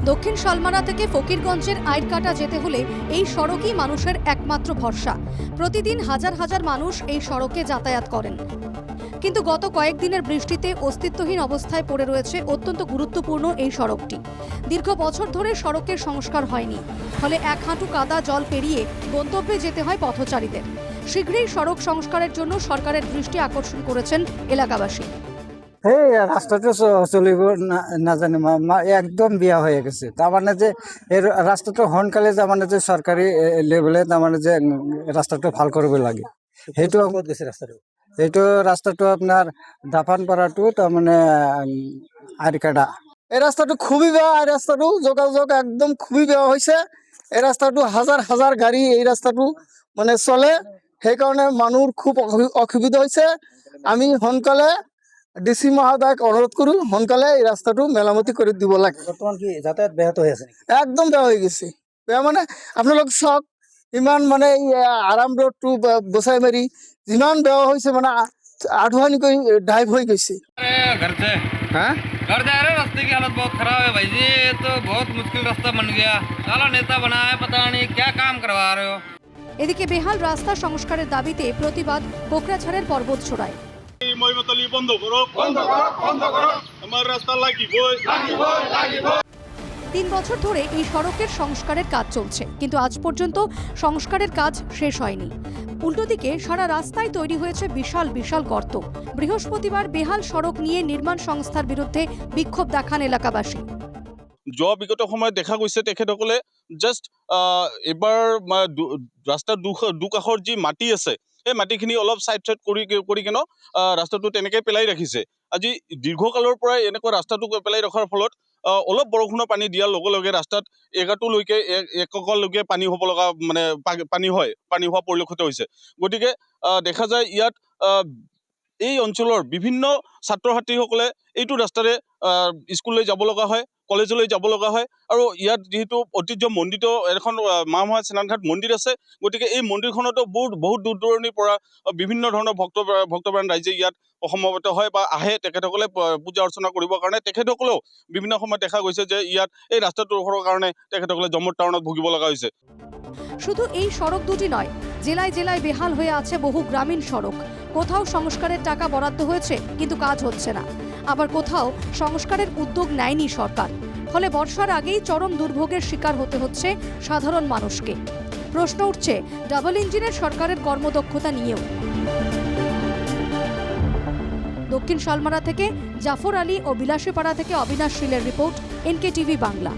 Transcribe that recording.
দক্ষিণ শালমারা থেকে ফকিরগঞ্জের আইরকাটা যেতে হলে এই সড়কই মানুষের একমাত্র ভরসা। প্রতিদিন হাজার হাজার মানুষ এই সড়কে যাতায়াত করেন, কিন্তু গত কয়েকদিনের বৃষ্টিতে অস্তিত্বহীন অবস্থায় পড়ে রয়েছে অত্যন্ত গুরুত্বপূর্ণ এই সড়কটি। দীর্ঘ বছর ধরে সড়কের সংস্কার হয়নি, ফলে এক হাঁটু কাদা জল পেরিয়ে গন্তব্যে যেতে হয় পথচারীদের। শীঘ্রই সড়ক সংস্কারের জন্য সরকারের দৃষ্টি আকর্ষণ করেছেন এলাকাবাসী। এই রাস্তাটা চলিব না জানি একদম বিয়া হয়ে গেছে। তার মানে যে এর রাস্তাটা হনকালে তার মানে যে সরকারি লেভেলে তার মানে যে রাস্তাটা ভাল করবে লাগে সেইটো এইটো রাস্তাটা আপনার দাফানপাড়া টু তার মানে আইরকাটা। এই রাস্তাটা খুবই বেয়া, এই রাস্তাটো যোগাযোগ একদম খুবই বেয়া হয়েছে। এই রাস্তাটো হাজার হাজার গাড়ি এই রাস্তাটো মানে চলে, সেইকাৰণে মানুহ খুব অসুবিধা হৈছে। আমি সোনকালে ডিসি মহোদয়ক অনুরোধ করু সোনকালে এই রাস্তাটো মেরামতি করে দিব লাগে। বর্তমান কি যাতায়াত ব্যাহত হয়ে আছে? একদম বেয়া হয়ে গেছে। বেয়া মানে আপোনালোক চাওক, ইমান মানে আরাম রোড টু বসাইমারি যিমান বেয়া হয়েছে মানে আঠুৱানিকৈ ডাইভ হৈ গৈছে। घर से হ্যাঁ घर जा रहे रास्ते की हालत बहुत खराब है भाई जी। ये तो बहुत मुश्किल रास्ता बन गया। साला नेता बना है, पता नहीं क्या काम करवा रहे हो। এদিকে বেহাল রাস্তা সংস্কারের দাবিতে প্রতিবাদ কোকড়াঝাড়ের পর্বতচূড়ায়। মইমতলি বন্ধ করো, আমার রাস্তা লাগিবই। ৩ বছর ধরে এই সড়কের সংস্কারের কাজ চলছে, কিন্তু আজ পর্যন্ত সংস্কারের কাজ শেষ হয়নি। উল্টো দিকে সারা রাস্তায় তৈরি হয়েছে বিশাল বিশাল গর্ত। বৃহস্পতিবার বেহাল সড়ক নিয়ে নির্মাণ সংস্থার বিরুদ্ধে বিক্ষোভ দেখান এলাকাবাসী। যোৱা বিগত সময়ত দেখা গৈছে তেখেতসকলে জাষ্ট এবাৰ ৰাস্তাৰ দুকাষৰ যি মাটি আছে সেই মাটিখিনি অলপ চাইড কৰি কিনে ৰাস্তাটো তেনেকৈ পেলাই ৰাখিছে। আজি দীৰ্ঘকালৰ পৰাই এনেকুৱা ৰাস্তাটো পেলাই ৰখাৰ ফলত অলপ বৰষুণৰ পানী দিয়াৰ লগে লগে ৰাস্তাত এগাটোলৈকে এককালৈকে পানী হ'ব লগা মানে পানী হোৱা পৰিলক্ষিত হৈছে। গতিকে দেখা যায় ইয়াত এই অঞ্চলৰ বিভিন্ন ছাত্ৰ ছাত্ৰীসকলে এইটো ৰাস্তাৰে স্কুললৈ যাব লগা হয়, কলেজলৈ যাব লগা হয়। আৰু ইয়াত যিহেতু ঐতিহ্য মণ্ডিত এখন মামোহা স্নানঘাট মন্দিৰ আছে, গতিকে এই মন্দিৰখনতো বহুত দূৰ দূৰণিৰ পৰা বিভিন্ন ধৰণৰ ভক্তপ্ৰাণ ৰাইজে ইয়াত সমবেত হয় বা আহে তেখেতসকলে পূজা অৰ্চনা কৰিবৰ কাৰণে। তেখেতসকলেও বিভিন্ন সময়ত দেখা গৈছে যে ইয়াত এই ৰাস্তাটোৰ কাৰণে তেখেতসকলে যমতাৰণত ভুগিব লগা হৈছে। শুধু এই সড়ক দুটি নয়, জেলায় জেলায় বেহাল হয়ে আছে বহু গ্রামীণ সড়ক। কোথাও সংস্কারের টাকা বরাদ্দ হয়েছে, কিন্তু কাজ হচ্ছে না। আবার কোথাও সংস্কারের উদ্যোগ নেয়নি সরকার। ফলে বর্ষার আগেই চরম দুর্ভোগের শিকার হতে হচ্ছে সাধারণ মানুষকে। প্রশ্ন উঠছে ডাবল ইঞ্জিনের সরকারের কর্মদক্ষতা নিয়েও। দক্ষিণ শালমারা থেকে জাফর আলী ও বিলাসীপাড়া থেকে অবিনাশ শীলের রিপোর্ট, NK টিভি বাংলা।